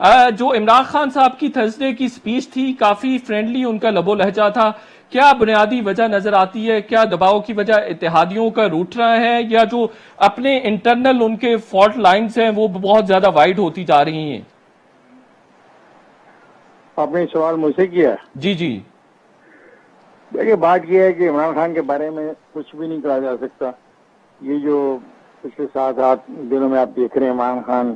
جو عمران خان صاحب کی تھرسڈے کی سپیچ تھی کافی فرینڈلی ان کا لب و لہجہ تھا، کیا بنیادی وجہ نظر آتی ہے؟ کیا دباؤ کی وجہ اتحادیوں کا روٹ رہا ہے، یا جو اپنے انٹرنل ان کے فالٹ لائنز ہیں وہ بہت زیادہ وائڈ ہوتی جا رہی ہیں؟ آپ نے سوال مجھ سے کیا؟ جی جی دیکھیے، بات یہ ہے کہ عمران خان کے بارے میں کچھ بھی نہیں کہا جا سکتا. یہ جو پچھلے 7-8 دنوں میں آپ دیکھ رہے ہیں عمران خان،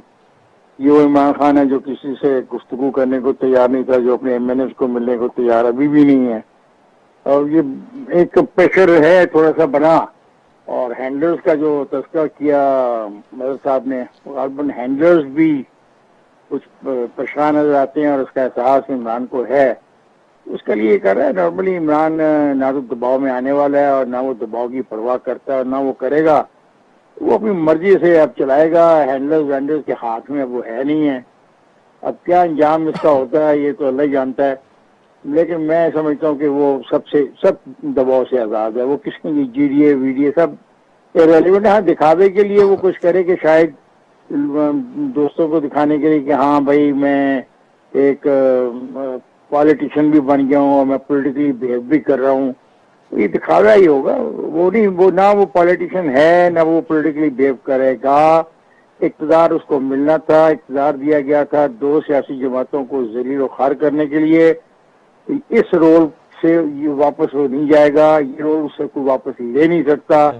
یہ وہ عمران خان ہے جو کسی سے گفتگو کرنے کو تیار نہیں تھا، جو اپنے ایم این ایس کو ملنے کو تیار ابھی بھی نہیں ہے. اور یہ ایک پریشر ہے تھوڑا سا بنا. اور ہینڈلرز کا جو تذکرہ کیا مدر صاحب نے، غالباً ہینڈلرز بھی کچھ پریشان نظر آتے ہیں، اور اس کا احساس عمران کو ہے. اس کے لیے کر رہا ہے. نارملی عمران نہ تو دباؤ میں آنے والا ہے، اور نہ وہ دباؤ کی پرواہ کرتا ہے، اور نہ وہ کرے گا. وہ اپنی مرضی سے اب چلائے گا. ہینڈلرز کے ہاتھ میں وہ ہے نہیں ہے. اب کیا انجام اس کا ہوتا ہے یہ تو اللہ ہی جانتا ہے. لیکن میں سمجھتا ہوں کہ وہ سب دباؤ سے آزاد ہے. وہ کس کی G D A V D A سب ریلیونٹ ہے. ہاں، دکھاوے کے لیے وہ کچھ کرے کہ شاید دوستوں کو دکھانے کے لیے کہ ہاں بھائی میں ایک پالیٹیشین بھی بن گیا ہوں اور میں پولیٹیکلی بہیو بھی کر رہا ہوں. یہ دکھاوا ہی ہوگا. وہ نہیں، وہ نہ وہ پالیٹیشین ہے نہ وہ پولیٹیکلی بہیو کرے گا. اقتدار اس کو ملنا تھا، اقتدار دیا گیا تھا 2 سیاسی جماعتوں کو ذلیل و خوار کرنے کے لیے. اس رول سے یہ واپس وہ نہیں جائے گا. یہ رول اس سے کوئی واپس لے نہیں سکتا.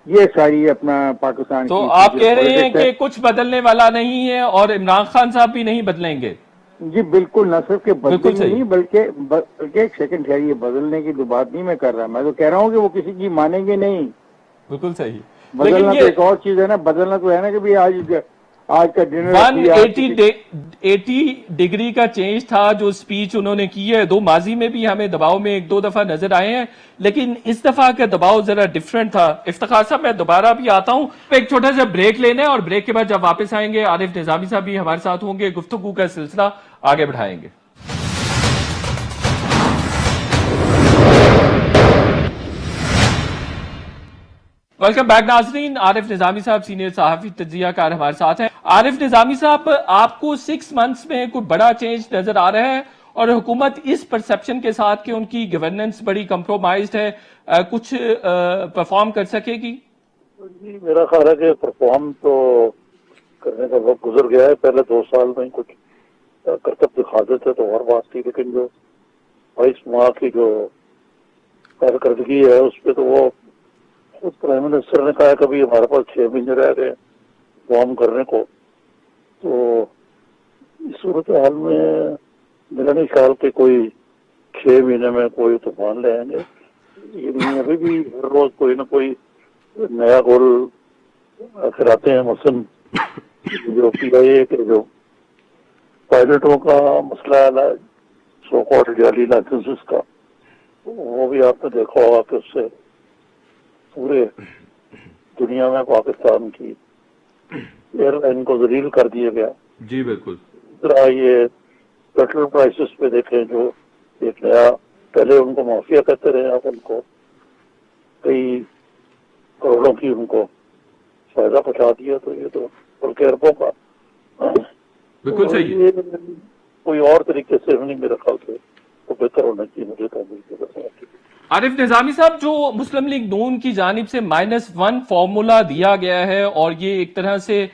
یہ ساری اپنا پاکستان تو کی آپ کہہ رہے ہیں پالیٹکس ہے. کہ کچھ بدلنے والا نہیں ہے اور عمران خان صاحب بھی نہیں بدلیں گے؟ جی بالکل، نہ صرف کہ بالکل بدلیں گے صحیح. نہیں بلکہ ایک سیکنڈ ٹھہریے، بدلنے کی تو بات نہیں میں کر رہا. میں تو کہہ رہا ہوں کہ وہ کسی کی مانیں گے نہیں. بالکل صحیح. بدلنا لیکن تو یہ ایک اور چیز ہے نا. بدلنا تو ہے نا کہ بھی آج کا ڈنر 180 ڈگری کا چینج تھا جو سپیچ انہوں نے کی ہے. ماضی میں بھی ہمیں دباؤ میں 1-2 دفعہ نظر آئے ہیں، لیکن اس دفعہ کا دباؤ ذرا ڈیفرنٹ تھا. افتخار صاحب میں دوبارہ بھی آتا ہوں، ایک چھوٹا سا بریک لینے، اور بریک کے بعد جب واپس آئیں گے عارف نظامی صاحب بھی ہمارے ساتھ ہوں گے. گفتگو کا سلسلہ آگے بڑھائیں گے. ویلکم بیک ناظرین. عارف نظامی صاحب سینئر صحافی تجزیہ کار ہمارے ساتھ ہیں. عارف نظامی صاحب، آپ کو 6 منتھس میں کوئی بڑا چینج نظر آ رہا ہے، اور حکومت اس پرسپشن کے ساتھ کہ ان کی گورننس بڑی کمپرومائزڈ ہے، کچھ پرفارم کر سکے گی؟ جی میرا خیال ہے کہ پرفارم تو کرنے کا وقت گزر گیا ہے. پہلے 2 سال میں کچھ کرتب دکھاتے تھے تو اور بات تھی، لیکن جو 22 ماہ کی جو کارکردگی ہے اس پہ تو وہ خود پرائم منسٹر نے کہا کبھی ہمارے پاس 6 مہینے رہ گئے فارم کرنے کو. تو اس صورتحال میں میرا نہیں خیال کہ کوئی 6 مہینے میں کوئی طوفان لے آئیں گے. یہ ابھی بھی ہر روز کوئی نہ کوئی نیا گول کراتے ہیں. مثلاً جو پی آئی اے کے جو پائلٹوں کا مسئلہ ہے، سو کالڈ جعلی لائسنسز کا، وہ بھی آپ نے دیکھا ہوگا کہ اس سے پورے دنیا میں پاکستان کی ایئر لائن کو ذلیل کر دیا گیا. جی بالکل. طرح یہ پیٹرول پرائسز پہ دیکھیں، جو ایک نیا، پہلے ان کو مافیا کہتے رہے، اب ان کو کئی کروڑوں کی ان کو فائدہ پہنچا دیا. تو یہ تو بلکہ اربوں کا بالکل صحیح. یہ کوئی اور طریقے سے نہیں میرے خیال سے تو بہتر ہونا چاہیے. مجھے تو عارف نظامی صاحب، جو مسلم لیگ نون کی جانب سے -1 فارمولا دیا گیا ہے، اور یہ ایک طرح سے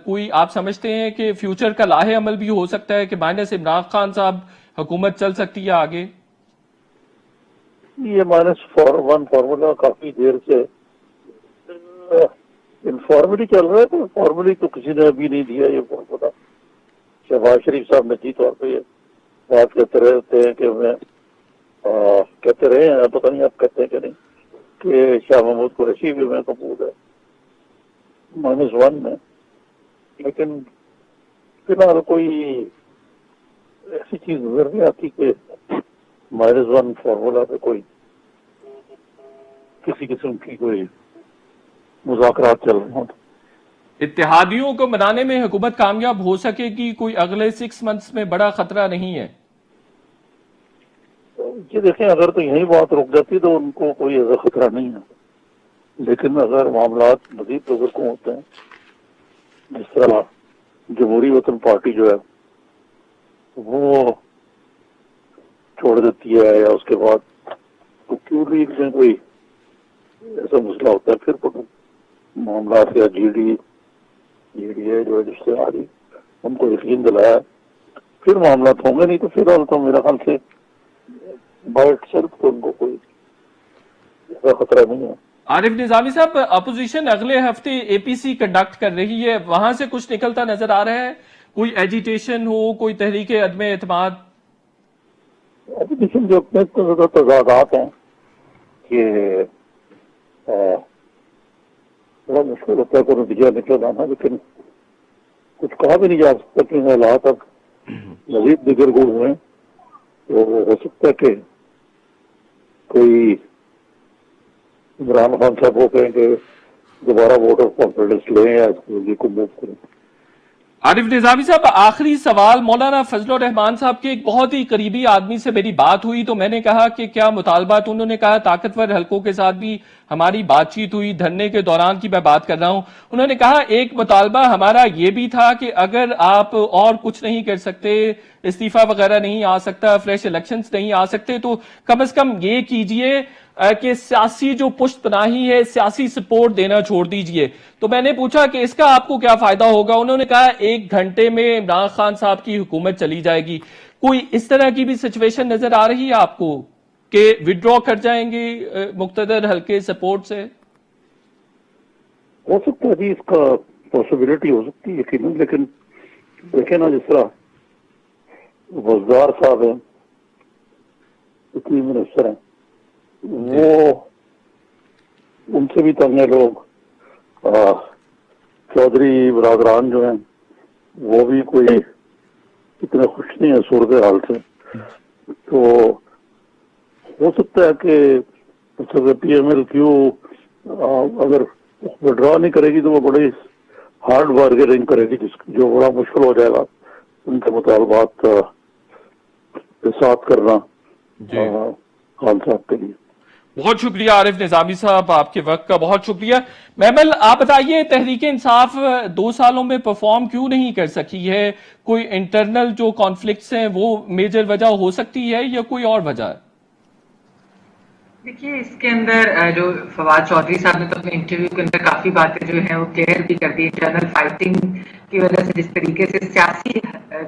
کوئی آپ سمجھتے ہیں کہ فیوچر کا لاہے عمل بھی ہو سکتا ہے کہ مائنس عمران خان صاحب حکومت چل سکتی ہے آگے؟ یہ -1 فارمولا کافی دیر سے انفارملی چل رہا ہے. تو فارملی تو کسی نے ابھی نہیں دیا یہ فارمولا. شہباز شریف صاحب نجی طور پہ یہ بات کہتے رہتے ہیں کہ میں کہتے رہے ہیں، پتہ نہیں آپ کہتے ہیں کہ نہیں، کہ شاہ محمود قریشی بھی میں قبول ہے -1 میں. لیکن فی الحال کوئی ایسی چیز نظر نہیں آتی کہ -1 فارمولا پہ کوئی کسی قسم کی کوئی مذاکرات چل رہے ہوں. اتحادیوں کو منانے میں حکومت کامیاب ہو سکے گی؟ کوئی اگلے 6 منتھس میں بڑا خطرہ نہیں ہے؟ یہ دیکھیں، اگر تو یہی بات رک جاتی تو ان کو کوئی ایسا خطرہ نہیں ہے. لیکن اگر معاملات مزید بزرگ ہوتے ہیں، جس طرح جمہوری وطن پارٹی جو ہے وہ چھوڑ دیتی ہے یا اس کے بعد تو کیوں لیگ میں کوئی ایسا مسئلہ ہوتا ہے پھر معاملات یا جی ڈی ہے جو جس سے آ رہی ان کو یقین دلایا پھر معاملات ہوں گے، نہیں تو پھر اور تو میرا خیال سے بائٹ سیلف تو ان کو کوئی ایسا خطرہ نہیں ہے۔ عارف نظامی صاحب، اپوزیشن اگلے ہفتے اے پی سی کنڈکٹ کر رہی ہے، وہاں سے کچھ نکلتا نظر آ رہا ہے؟ کوئی ایجیٹیشن ہو، کوئی تحریک عدم اعتماد؟ ایجوکیشن جو اپنے زیادہ تضادات ہیں کہ بڑا مشکل ہوتا ہے کوئی نتیجہ نکل آنا، لیکن کچھ کہا بھی نہیں جا سکتا کہ حالات اب مزید دگرگو ہوئے تو ہو سکتا ہے کہ کوئی عمران خان صاحب کو کہیں کہ دوبارہ ووٹ آف کانفیڈنس لیں یا کو موو کریں۔ عارف نظامی صاحب، آخری سوال، مولانا فضل الرحمان صاحب کے ایک بہت ہی قریبی آدمی سے میری بات ہوئی تو میں نے کہا کہ کیا مطالبات، انہوں نے کہا طاقتور حلقوں کے ساتھ بھی ہماری بات چیت ہوئی، دھرنے کے دوران کی میں بات کر رہا ہوں، انہوں نے کہا ایک مطالبہ ہمارا یہ بھی تھا کہ اگر آپ اور کچھ نہیں کر سکتے، استعفیٰ وغیرہ نہیں آ سکتا، فریش الیکشنز نہیں آ سکتے، تو کم از کم یہ کیجئے کہ سیاسی جو پشت پناہی ہے، سیاسی سپورٹ دینا چھوڑ دیجئے۔ تو میں نے پوچھا کہ اس کا آپ کو کیا فائدہ ہوگا؟ انہوں نے کہا 1 گھنٹے میں عمران خان صاحب کی حکومت چلی جائے گی۔ کوئی اس طرح کی بھی سچویشن نظر آ رہی ہے آپ کو کہ وڈرا کر جائیں گے مقتدر حلقے سپورٹ سے؟ ہو سکتا ہے جی، اس کا پاسبلٹی ہو سکتی ہے یقیناً، لیکن دیکھیں نا جس طرح وزدار صاحب ہیں، اتنی منسٹر ہیں، وہ ان سے بھی تنگ ہیں لوگ، چودھری برادران جو ہیں وہ بھی کوئی اتنے خوش نہیں ہے صورتحال سے، تو ہو سکتا ہے کہ پی ایم ایل کیو اگر وڈرا نہیں کرے گی تو وہ بڑی ہارڈ بارگیننگ کرے گی، جو بڑا مشکل ہو جائے گا ان کے مطالبات کے ساتھ کرنا خان صاحب کے لیے۔ بہت شکریہ عارف نظامی صاحب، آپ کے وقت کا بہت شکریہ۔ محمل، آپ بتائیے تحریک انصاف 2 سالوں میں پرفارم کیوں نہیں کر سکی ہے؟ کوئی انٹرنل جو کانفلکٹس ہیں وہ میجر وجہ ہو سکتی ہے یا کوئی اور وجہ ہے؟ دیکھیے، اس کے اندر جو فواد چودھری صاحب نے تو اپنے انٹرویو کے اندر کافی باتیں جو ہیں وہ کلیئر بھی کر دی، انٹرنل فائٹنگ کی وجہ سے جس طریقے سے سیاسی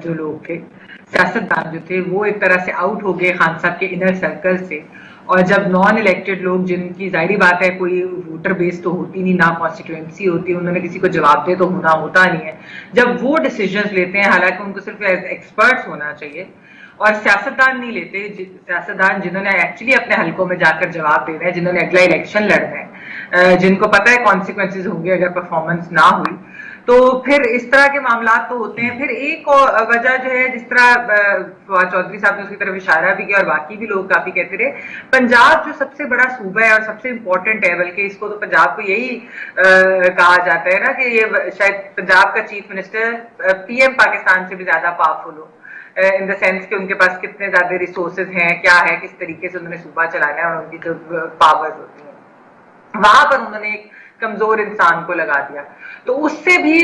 جو لوگ تھے، سیاستدان جو تھے، وہ ایک طرح سے آؤٹ ہو گئے خان صاحب کے انر سرکل سے، اور جب نان الیکٹڈ لوگ، جن کی ظاہری بات ہے کوئی ووٹر بیس تو ہوتی نہیں، نہ کانسٹیٹوئنسی ہوتی، انہوں نے کسی کو جواب دہ تو ہوتا نہیں ہے، جب وہ ڈیسیجنز لیتے ہیں، حالانکہ ان کو صرف ایز ایکسپرٹس ہونا چاہیے اور سیاستدان نہیں لیتے، سیاستدان جنہوں نے ایکچولی اپنے حلقوں میں جا کر جواب دینا ہے، جنہوں نے اگلا الیکشن لڑنا ہے، جن کو پتہ ہے کانسیکوینسز ہوں گے اگر پرفارمنس نہ ہوئی، تو پھر اس طرح کے معاملات تو ہوتے ہیں۔ پھر ایک وجہ جو ہے، جس طرح فواد چودھری صاحب نے اس کی طرف اشارہ بھی کیا اور باقی بھی لوگ کافی کہتے رہے، پنجاب جو سب سے بڑا صوبہ ہے اور سب سے امپورٹنٹ ہے، بلکہ اس کو تو پنجاب کو یہی کہا جاتا ہے نا کہ یہ شاید پنجاب کا chief minister P M Pakistan سے بھی زیادہ powerful who, in the sense کہ ان کے پاس کتنے زیادہ ریسورسز ہیں، کیا ہے، کس طریقے سے انہوں نے صوبہ چلانا ہے اور ان کی جو پاورز ہوتی ہیں، وہاں پر انہوں نے ایک کمزور انسان کو لگا دیا۔ تو اس سے بھی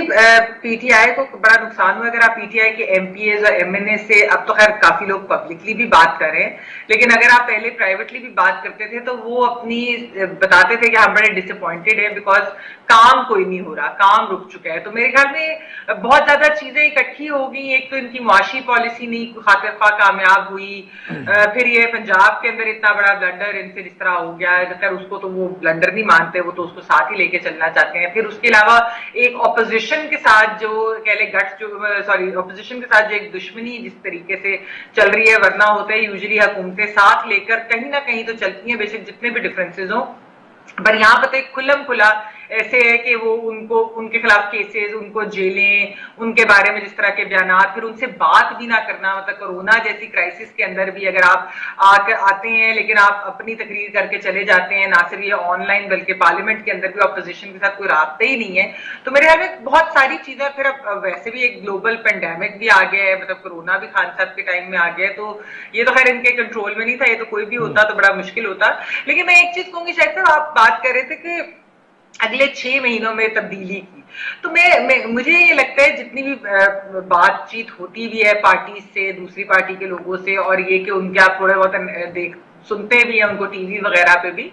پی ٹی آئی کو بڑا نقصان ہوا۔ اگر آپ پی ٹی آئی کے ایم پی ایز اور ایم این اے سے، اب تو خیر کافی لوگ پبلکلی بھی بات کر رہے ہیں، لیکن اگر آپ پہلے پرائیویٹلی بھی بات کرتے تھے تو وہ اپنی بتاتے تھے کہ ہم بڑے ڈس اپوائنٹڈ ہیں بیکاز کام کوئی نہیں ہو رہا، کام رک چکا ہے۔ تو میرے خیال میں بہت زیادہ چیزیں اکٹھی ہو گئی، ایک تو ان کی معاشی پالیسی نہیں خاطر خواہ کامیاب ہوئی، پھر یہ پنجاب کے اندر اتنا بڑا بلنڈر ان سے جس طرح ہو گیا ہے، خیر اس کو تو وہ بلنڈر نہیں مانتے، وہ تو اس کو ساتھ ہی لے کے چلنا چاہتے ہیں۔ پھر اس کے علاوہ ایک اپوزیشن کے ساتھ جو کہہ لے گٹس، جو اپوزیشن کے ساتھ جو ایک دشمنی جس طریقے سے چل رہی ہے، ورنہ ہوتا ہے یوزلی حکومتیں ساتھ لے کر کہیں نہ کہیں تو چلتی ہیں، بے شک جتنے بھی ڈفرینسز ہوں، پر یہاں پر ایک کھلم کھلا ایسے ہے کہ وہ ان کے خلاف کیسز، ان کو جیلیں، ان کے بارے میں جس طرح کے بیانات، پھر ان سے بات بھی نہ کرنا، مطلب کورونا جیسی کرائسس کے اندر بھی اگر آپ آتے ہیں لیکن آپ اپنی تقریر کر کے چلے جاتے ہیں، نہ صرف یہ آن لائن بلکہ پارلیمنٹ کے اندر بھی اپوزیشن کے ساتھ کوئی رابطہ ہی نہیں ہے، تو میرے خیال میں بہت ساری چیزیں، پھر اب ویسے بھی ایک گلوبل پینڈیمک بھی آ گیا ہے، مطلب کورونا بھی خان صاحب کے ٹائم میں آ گیا ہے، تو یہ تو خیر ان کے کنٹرول میں نہیں تھا، یہ تو کوئی بھی ہوتا تو بڑا مشکل ہوتا۔ لیکن میں ایک چیز کہوں گی، شاید صاحب آپ بات کر رہے تھے کہ اگلے 6 مہینوں میں تبدیلی کی، تو مجھے یہ لگتا ہے جتنی بھی بات چیت ہوتی بھی ہے پارٹی سے دوسری پارٹی کے لوگوں سے اور یہ کہ ان کے آپ تھوڑے بہت سنتے بھی ہیں ان کو ٹی وی وغیرہ پہ بھی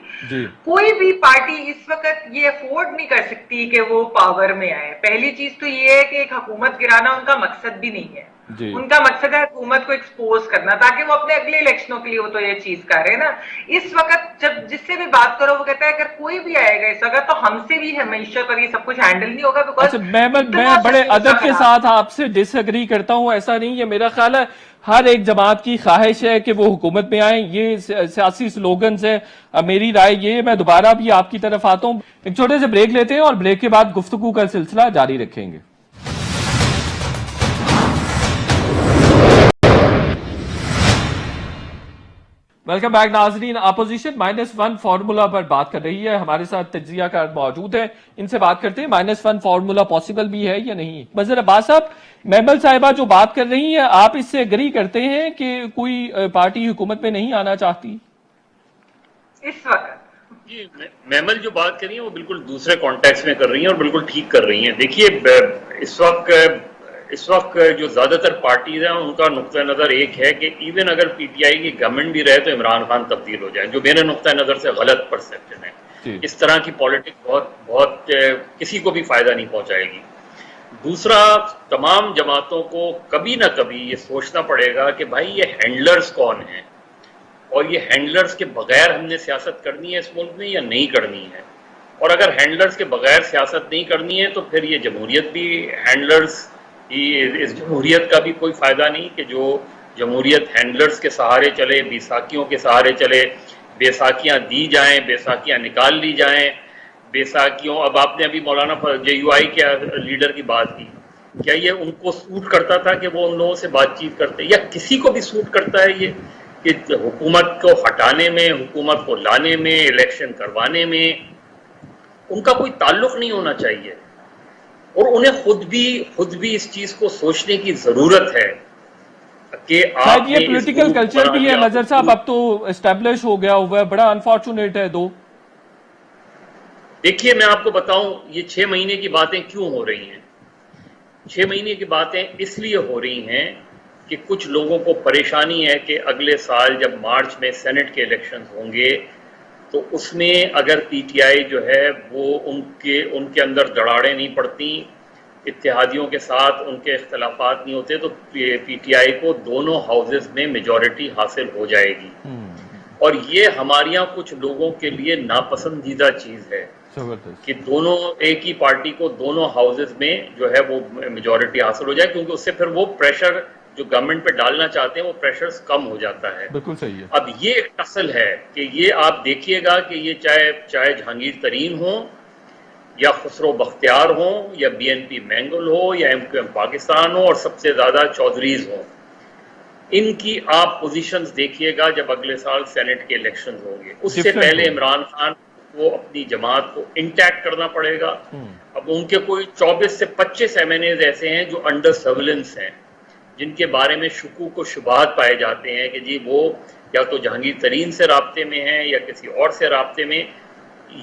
کوئی بھی پارٹی اس وقت یہ افورڈ نہیں کر سکتی کہ وہ پاور میں آئے. پہلی چیز تو یہ ہے کہ ایک حکومت گرانا ان کا مقصد بھی نہیں ہے. ان کا مقصد ہے حکومت کو ایکسپوز کرنا تاکہ وہ اپنے اگلے الیکشنوں کے لیے وہ تو یہ چیز کر رہے ہیں نا. اس وقت جب جس سے بھی بات کرو وہ کہتا ہے اگر کوئی بھی آئے گا اس وقت تو ہم سے بھی معیشت اور یہ سب کچھ ہینڈل نہیں ہوگا. میں بڑے ادب کے ساتھ آپ سے ڈس ایگری کرتا ہوں. ایسا نہیں ہے, میرا خیال ہے ہر ایک جماعت کی خواہش ہے کہ وہ حکومت میں آئیں. یہ سیاسی سلوگنز ہیں. میری رائے یہ, میں دوبارہ بھی آپ کی طرف آتا ہوں. ایک چھوٹے سے بریک لیتے ہیں اور بریک کے بعد گفتگو کا سلسلہ جاری رکھیں گے. ویلکم بیک ناظرین. اپوزیشن -1 فارمولا پر بات کر رہی ہے. ہمارے ساتھ تجزیہ کار موجود ہیں, ان سے بات کرتے ہیں -1 فارمولا پاسبل بھی ہے یا نہیں. مظہر عباس صاحب, میمل صاحبہ جو بات کر رہی ہیں, آپ اس سے ایگری کرتے ہیں کہ کوئی پارٹی حکومت میں نہیں آنا چاہتی اس وقت؟ جی, میمل جو بات کر رہی ہیں وہ بالکل دوسرے کانٹیکس میں کر رہی ہیں اور بالکل ٹھیک کر رہی ہیں. دیکھیے, اس وقت جو زیادہ تر پارٹیز ہیں ان کا نقطہ نظر ایک ہے کہ ایون اگر پی ٹی آئی کی گورنمنٹ بھی رہے تو عمران خان تبدیل ہو جائیں, جو میرے نقطہ نظر سے غلط پرسپشن ہے. اس طرح کی پالیٹکس بہت کسی کو بھی فائدہ نہیں پہنچائے گی. دوسرا, تمام جماعتوں کو کبھی نہ کبھی یہ سوچنا پڑے گا کہ بھائی یہ ہینڈلرز کون ہیں اور یہ ہینڈلرز کے بغیر ہم نے سیاست کرنی ہے اس ملک میں یا نہیں کرنی ہے. اور اگر ہینڈلرز کے بغیر سیاست نہیں کرنی ہے تو پھر یہ جمہوریت بھی ہینڈلرز, اس جمہوریت کا بھی کوئی فائدہ نہیں کہ جو جمہوریت ہینڈلرز کے سہارے چلے, بیساکھیوں کے سہارے چلے, بیساکھیاں دی جائیں, بیساکھیاں نکال لی جائیں. بیساکھیوں, اب آپ نے ابھی مولانا JUI کے لیڈر کی بات کی, کیا یہ ان کو سوٹ کرتا تھا کہ وہ ان لوگوں سے بات چیت کرتے, یا کسی کو بھی سوٹ کرتا ہے یہ کہ حکومت کو ہٹانے میں, حکومت کو لانے میں, الیکشن کروانے میں ان کا کوئی تعلق نہیں ہونا چاہیے. اور انہیں خود بھی اس چیز کو سوچنے کی ضرورت ہے کہ آپ یہ پولیٹیکل کلچر بھی ہے مظہر صاحب, اب تو اسٹیبلش ہو گیا ہوا ہے, بڑا انفارچونیٹ ہے. دیکھیے, میں آپ کو بتاؤں یہ 6 مہینے کی باتیں کیوں ہو رہی ہیں. 6 مہینے کی باتیں اس لیے ہو رہی ہیں کہ کچھ لوگوں کو پریشانی ہے کہ اگلے سال جب مارچ میں سینٹ کے الیکشنز ہوں گے تو اس میں اگر پی ٹی آئی جو ہے وہ ان کے اندر دراڑیں نہیں پڑتی, اتحادیوں کے ساتھ ان کے اختلافات نہیں ہوتے, تو پی ٹی آئی کو دونوں ہاؤسز میں میجورٹی حاصل ہو جائے گی. اور یہ ہمارے یہاں کچھ لوگوں کے لیے ناپسندیدہ چیز ہے کہ دونوں ایک ہی پارٹی کو دونوں ہاؤسز میں جو ہے وہ میجورٹی حاصل ہو جائے, کیونکہ اس سے پھر وہ پریشر جو گورنمنٹ پہ ڈالنا چاہتے ہیں وہ پریشرز کم ہو جاتا ہے. بالکل صحیح ہے. اب یہ ایک اصل ہے کہ یہ آپ دیکھیے گا کہ یہ چاہے جہانگیر ترین ہوں یا خسرو بختیار ہوں یا BNP مینگل ہو یا MQM پاکستان ہو اور سب سے زیادہ چودھریز ہوں, ان کی آپ پوزیشنز دیکھیے گا جب اگلے سال سینٹ کے الیکشنز ہوں گے. اس سے پہلے عمران خان کو اپنی جماعت کو انٹیکٹ کرنا پڑے گا. اب ان کے کوئی 24 سے 25 MNAs ایسے ہیں جو انڈر سرویلنس ہیں, جن کے بارے میں شکوک و شبہات پائے جاتے ہیں کہ جی وہ یا تو جہانگیر ترین سے رابطے میں ہیں یا کسی اور سے رابطے میں.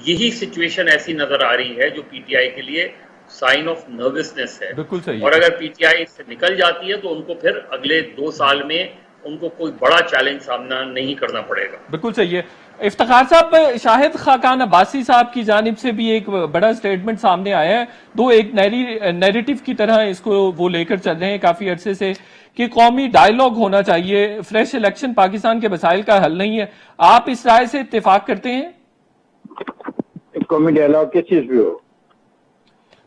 یہی سچویشن ایسی نظر آ رہی ہے جو پی ٹی آئی کے لیے سائن آف نروسنس ہے. بالکل صحیح. اور اگر پی ٹی آئی سے نکل جاتی ہے تو ان کو پھر اگلے 2 سال میں ان کو کوئی بڑا چیلنج سامنا نہیں کرنا پڑے گا. بالکل صحیح ہے. افتخار صاحب, شاہد خاقان عباسی صاحب کی جانب سے بھی ایک بڑا سٹیٹمنٹ سامنے آیا ہے, ایک نیریٹو کی طرح اس کو وہ لے کر چل رہے ہیں کافی عرصے سے کہ قومی ڈائیلاگ ہونا چاہیے, فریش الیکشن پاکستان کے مسائل کا حل نہیں ہے. آپ اس رائے سے اتفاق کرتے ہیں؟ قومی ڈائیلاگ کس چیز پہ ہو؟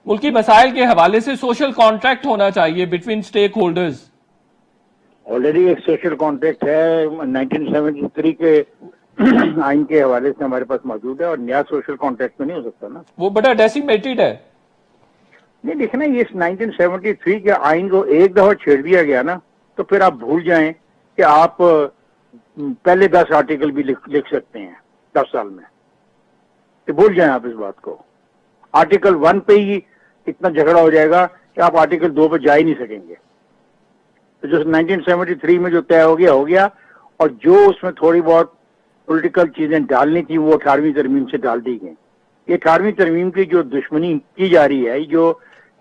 ملکی مسائل کے حوالے سے سوشل کانٹریکٹ ہونا چاہیے بٹوین اسٹیک ہولڈرز. آلریڈی ایک سوشل کانٹریکٹ ہے 1973 کے آئین کے حوالے سے ہمارے پاس موجود ہے, اور نیا سوشل کانٹریکٹ میں نہیں ہو سکتا نا. وہ بڑا ڈیسیمیٹڈ ہے. نہیں دیکھنا, یہ 1973 کے آئین کو ایک دفعہ چھیڑ دیا گیا نا تو پھر آپ بھول جائیں کہ آپ پہلے 10 آرٹیکل بھی لکھ سکتے ہیں 10 سال میں, تو بھول جائیں آپ اس بات کو. آرٹیکل 1 پہ ہی اتنا جھگڑا ہو جائے گا کہ آپ آرٹیکل 2 پہ جا ہی نہیں سکیں گے. تو جو 1973 میں جو طے ہو گیا, اور جو اس میں تھوڑی بہت پولیٹیکل چیزیں ڈالنی تھی وہ 18ویں ترمیم سے ڈال دی گئیں. یہ 18ویں ترمیم کی جو دشمنی کی جا رہی ہے, جو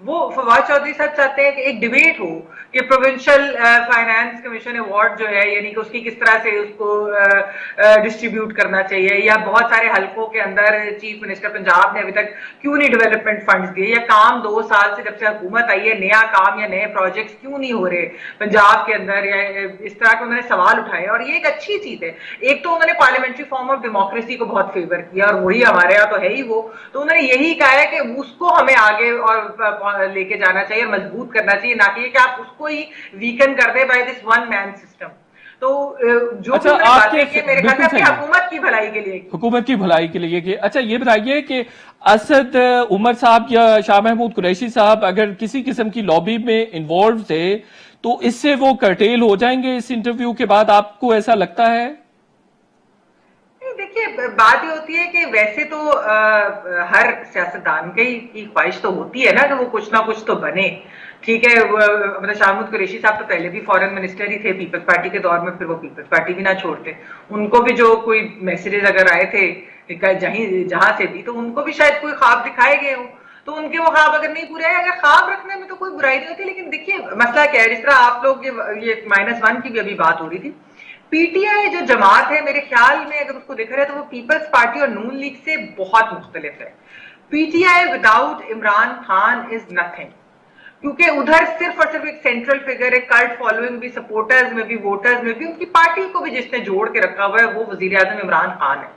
وہ فواد چودھری صاحب چاہتے ہیں کہ ایک ڈیبیٹ ہو کہ پروونشل فائنانس کمیشن ایوارڈ جو ہے یعنی کہ اس کی کس طرح سے اس کو ڈسٹریبیوٹ کرنا چاہیے, یا بہت سارے حلقوں کے اندر چیف منسٹر پنجاب نے ابھی تک کیوں نہیں ڈیولپمنٹ فنڈز دیے, یا کام 2 سال سے جب سے حکومت آئی ہے نیا کام یا نئے پروجیکٹس کیوں نہیں ہو رہے پنجاب کے اندر, یا اس طرح کے انہوں نے سوال اٹھائے. اور یہ ایک اچھی چیز ہے. ایک تو انہوں نے پارلیمنٹری فارم آف ڈیموکریسی کو بہت فیور کیا, اور وہی ہمارے یہاں تو ہے ہی وہ, تو انہوں نے یہی کہا ہے کہ اس کو ہمیں آگے اور لے کے جانا چاہیے, مضبوط کرنا چاہیے, نہ کہ آپ اس کو ہی ویکن کر دیں by this one man system. تو جو بھی باتیں کی میرے خیال میں اپنی حکومت کی بھلائی کے لیے, حکومت کی بھلائی کے لیے کہ اچھا یہ بتائیے کہ اسد عمر صاحب یا شاہ محمود قریشی صاحب اگر کسی قسم کی لابی میں انوالو تھے تو اس سے وہ کرٹیل ہو جائیں گے اس انٹرویو کے بعد, آپ کو ایسا لگتا ہے؟ دیکھیے بات یہ ہوتی ہے کہ ویسے تو ہر سیاستدان کی خواہش تو ہوتی ہے نا کہ وہ کچھ نہ کچھ تو بنے. ٹھیک ہے, مطلب شاہ محمود قریشی صاحب تو پہلے بھی فورن منسٹر ہی تھے پیپلز پارٹی کے دور میں, پھر وہ پیپلز پارٹی بھی نہ چھوڑتے. ان کو بھی جو کوئی میسیجز اگر آئے تھے جہاں سے بھی, تو ان کو بھی شاید کوئی خواب دکھائے گئے ہوں, تو ان کے وہ خواب اگر نہیں پورے ہیں, اگر خواب رکھنے میں تو کوئی برائی نہیں ہوتی. لیکن دیکھیے مسئلہ کیا ہے, جس طرح آپ لوگ یہ -1 کی بھی ابھی بات ہو رہی تھی, پی ٹی آئی جو جماعت ہے میرے خیال میں اگر اس کو دیکھا جائے تو وہ پیپلز پارٹی اور نون لیگ سے بہت مختلف ہے. P T I without Imran Khan is nothing, کیونکہ ادھر صرف اور صرف ایک سینٹرل فگر ہے, کلٹ فالوئنگ بھی, سپورٹرز میں بھی, ووٹرز میں بھی, ان کی پارٹی کو بھی جس نے جوڑ کے رکھا ہوا ہے وہ وزیر اعظم عمران خان ہے.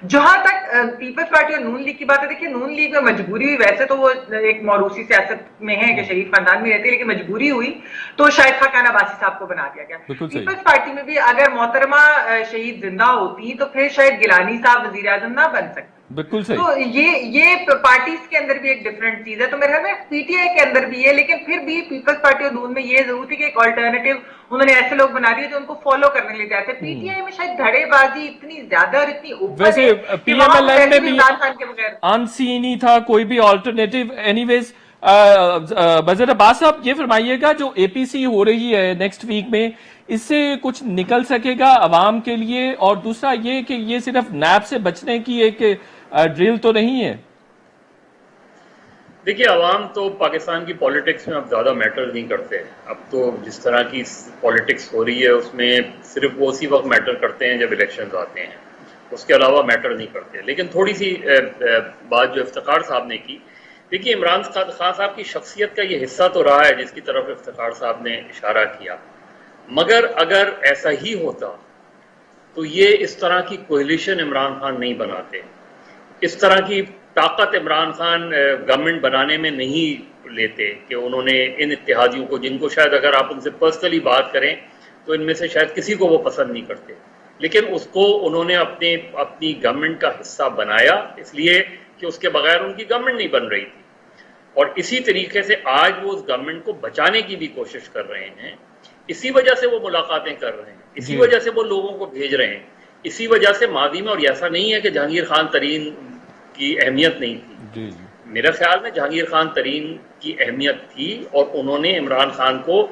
جہاں تک پیپلز پارٹی اور نون لیگ کی بات ہے, دیکھیے نون لیگ میں مجبوری ہوئی, ویسے تو وہ ایک موروثی سیاست میں ہے کہ شریف خاندان میں رہتی ہے, لیکن مجبوری ہوئی تو شاہد خاقان عباسی صاحب کو بنا دیا گیا. پیپلز پارٹی میں بھی اگر محترمہ شہید زندہ ہوتی تو پھر شاید گیلانی صاحب وزیر اعظم نہ بن سکتے. بالکل صحیح. تو یہ پارٹیز کے اندر بھی ایک ڈفرنٹ چیز ہے. تو میرے خیال میں پی ٹی آئی کے اندر بھی ہے, لیکن پھر بھی پیپلز پارٹی اور نون میں یہ ضرور تھی کہ ایک آلٹرنیٹو انہوں نے ایسے لوگ بنا دیے جو ان کو فالو کرنے لے جاتے. پی ٹی آئی میں شاید دھڑے بازی اتنی زیادہ اور اتنی اوپر ہے, ویسے پی ایم ایل این میں بھی عمران خان کے بغیر ان سین ہی تھا, کوئی بھی آلٹرنیٹو. اینی ویز وزیر عباس صاحب یہ فرمائیے گا جو اے پی سی ہو رہی ہے نیکسٹ ویک میں, اس سے کچھ نکل سکے گا عوام کے لیے؟ اور دوسرا یہ کہ یہ صرف نیب سے بچنے کی ایک ڈرل تو نہیں ہے؟ دیکھیے عوام تو پاکستان کی پولیٹکس میں اب زیادہ میٹر نہیں کرتے. اب تو جس طرح کی پولیٹکس ہو رہی ہے اس میں صرف وہ اسی وقت میٹر کرتے ہیں جب الیکشنز آتے ہیں, اس کے علاوہ میٹر نہیں کرتے. لیکن تھوڑی سی بات جو افتخار صاحب نے کی, دیکھیے عمران خان صاحب کی شخصیت کا یہ حصہ تو رہا ہے جس کی طرف افتخار صاحب نے اشارہ کیا, مگر اگر ایسا ہی ہوتا تو یہ اس طرح کی کولیشن عمران خان نہیں بناتے, اس طرح کی طاقت عمران خان گورنمنٹ بنانے میں نہیں لیتے کہ انہوں نے ان اتحادیوں کو, جن کو شاید اگر آپ ان سے پرسنلی بات کریں تو ان میں سے شاید کسی کو وہ پسند نہیں کرتے, لیکن اس کو انہوں نے اپنی گورنمنٹ کا حصہ بنایا اس لیے کہ اس کے بغیر ان کی گورنمنٹ نہیں بن رہی تھی. اور اسی طریقے سے آج وہ اس گورنمنٹ کو بچانے کی بھی کوشش کر رہے ہیں, اسی وجہ سے وہ ملاقاتیں کر رہے ہیں, اسی وجہ سے وہ لوگوں کو بھیج رہے ہیں, اسی وجہ سے ماضی میں, اور ایسا نہیں ہے کہ جہانگیر خان ترین کی اہمیت نہیں تھی, میرا خیال میں جہانگیر خان ترین کی اہمیت تھی, اور انہوں نے عمران خان کو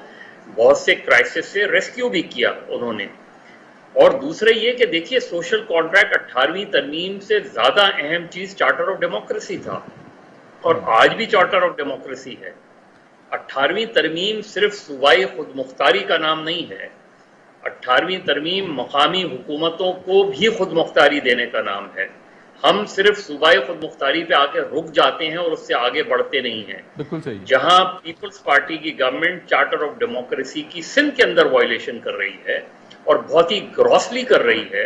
بہت سے کرائسس سے ریسکیو بھی کیا انہوں نے. اور دوسرے یہ کہ دیکھیے سوشل کانٹریکٹ 18ویں ترمیم سے زیادہ اہم چیز چارٹر آف ڈیموکریسی تھا, اور آج بھی چارٹر آف ڈیموکریسی ہے. 18ویں ترمیم صرف صوبائی خود مختاری کا نام نہیں ہے, 18ویں ترمیم مقامی حکومتوں کو بھی خود مختاری دینے کا نام ہے. ہم صرف صوبائی خود مختاری پہ آ کے رک جاتے ہیں اور اس سے آگے بڑھتے نہیں ہیں. بالکل صحیح. جہاں پیپلز پارٹی کی گورنمنٹ چارٹر آف ڈیموکریسی کی سندھ کے اندر وائلیشن کر رہی ہے, اور بہت ہی گراسلی کر رہی ہے,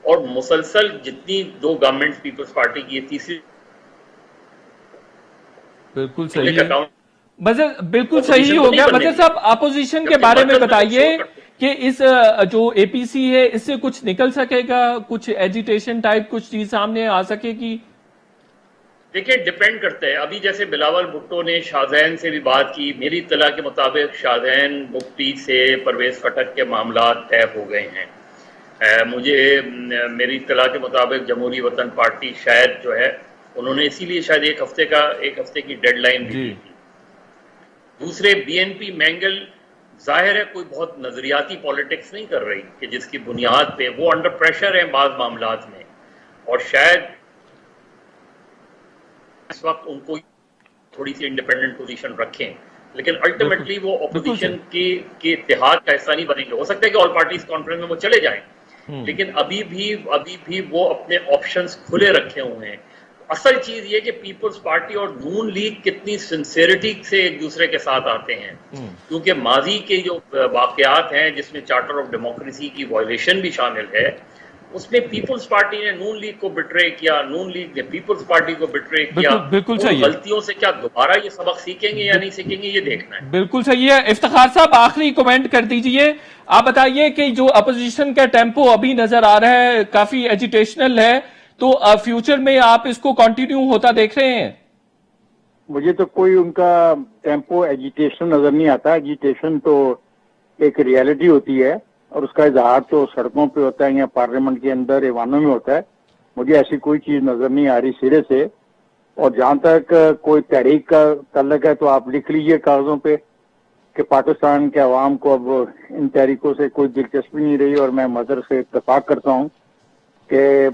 اور مسلسل جتنی 2 گورنمنٹ پیپلز پارٹی کی تیسری بالکل صحیح ہے. بالکل صحیح ہو گیا. بدر صاحب اپوزیشن کے بارے میں بتائیے کہ اس جو اے پی سی ہے اس سے کچھ نکل سکے گا, کچھ ایجیٹیشن ٹائپ کچھ چیز سامنے آ سکے گی؟ دیکھیں ڈیپینڈ کرتا ہے. ابھی جیسے بلاول بھٹو نے شاہزین سے بھی بات کی, میری اطلاع کے مطابق شاہزین مفتی سے پرویز خٹک کے معاملات طے ہو گئے ہیں. میری اطلاع کے مطابق جمہوری وطن پارٹی شاید جو ہے انہوں نے اسی لیے شاید ایک ہفتے کی ڈیڈ لائن بھی دی تھی. دوسرے بی این پی مینگل ظاہر ہے کوئی بہت نظریاتی پالیٹکس نہیں کر رہی کہ جس کی بنیاد پہ وہ انڈر پریشر ہیں بعض معاملات میں, اور شاید اس وقت ان کو تھوڑی سی انڈیپینڈنٹ پوزیشن رکھیں، لیکن الٹیمیٹلی وہ اپوزیشن کے اتحاد کا حصہ نہیں بنیں گے. ہو سکتا ہے کہ آل پارٹیز کانفرنس میں وہ چلے جائیں، لیکن ابھی بھی وہ اپنے آپشنز کھلے رکھے ہوئے ہیں. اصل چیز یہ کہ پیپلز پارٹی اور نون لیگ کتنی سنسیئرٹی سے ایک دوسرے کے ساتھ آتے ہیں، کیونکہ ماضی کے جو واقعات ہیں جس میں چارٹر آف ڈیموکریسی کی وائلیشن بھی شامل ہے، اس میں پیپلز پارٹی نے نون لیگ کو بٹرے کیا، نون لیگ نے پیپلز پارٹی کو بٹرے کیا. بالکل صحیح ہے. غلطیوں سے کیا دوبارہ یہ سبق سیکھیں گے یا نہیں سیکھیں گے، یہ دیکھنا ہے. بالکل صحیح ہے. افتخار صاحب آخری کومنٹ کر دیجئے، آپ بتائیے کہ جو اپوزیشن کا ٹیمپو ابھی نظر آ رہا ہے کافی ایجیٹیشنل ہے، تو فیوچر میں آپ اس کو کنٹینیو ہوتا دیکھ رہے ہیں؟ مجھے تو کوئی ان کا ٹیمپو ایجیٹیشن نظر نہیں آتا. ایجیٹیشن تو ایک ریالٹی ہوتی ہے اور اس کا اظہار تو سڑکوں پہ ہوتا ہے یا پارلیمنٹ کے اندر ایوانوں میں ہوتا ہے. مجھے ایسی کوئی چیز نظر نہیں آ رہی سرے سے. اور جہاں تک کوئی تحریک کا تعلق ہے تو آپ لکھ لیجئے کاغذوں پہ کہ پاکستان کے عوام کو اب ان تحریکوں سے کوئی دلچسپی نہیں رہی، اور میں مدر سے اتفاق کرتا ہوں کہ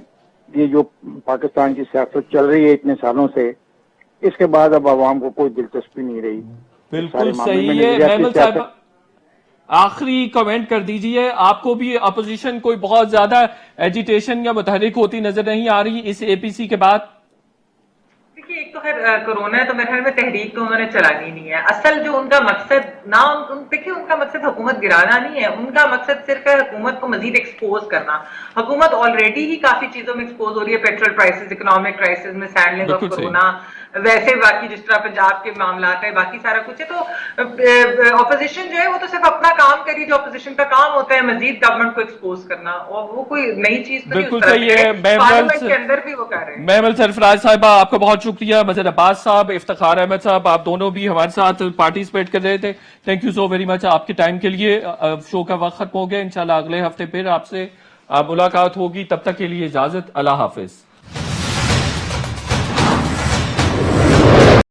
یہ جو پاکستان کی سیاست چل رہی ہے اتنے سالوں سے، اس کے بعد اب عوام کو کوئی دلچسپی نہیں رہی. بالکل صحیح ہے. محمد صاحب آخری کمنٹ کر دیجئے، آپ کو بھی اپوزیشن کوئی بہت زیادہ ایجیٹیشن یا متحرک ہوتی نظر نہیں آ رہی اس اے پی سی کے بعد؟ دیکھیے، ایک تو خیر کورونا ہے تو میرے خیال میں تحریک تو انہوں نے چلانی نہیں ہے. اصل جو ان کا مقصد دیکھیے ان کا مقصد حکومت گرانا نہیں ہے، ان کا مقصد صرف ہے حکومت کو مزید ایکسپوز کرنا. حکومت آلریڈی ہی کافی چیزوں میں ایکسپوز ہو رہی ہے، پیٹرول پرائسز، اکنامک کرائسس میں سینڈلنگ آف کورونا، ویسے باقی جس طرح پنجاب کے معاملات ہیں، باقی سارا کچھ ہے. تو اپوزیشن جو ہے وہ تو صرف اپنا کام کری، جو اپوزیشن کا کام ہوتا ہے مزید گورنمنٹ کو ایکسپوز کرنا، اور وہ کوئی نئی چیز تو نہیں. بالکل صحیح ہے. پارلیمنٹ کے اندر بھی وہ کر رہے ہیں. محمل سرفراز صاحبہ آپ کا بہت شکریہ. مظہر عباس صاحب، افتخار احمد صاحب، آپ دونوں بھی ہمارے ساتھ پارٹیسپیٹ کر رہے تھے. Thank you so very much آپ کے ٹائم کے لیے. شو کا وقت ختم ہو گیا، انشاءاللہ اگلے ہفتے پھر آپ سے ملاقات ہوگی. تب تک کے لیے اجازت، اللہ حافظ.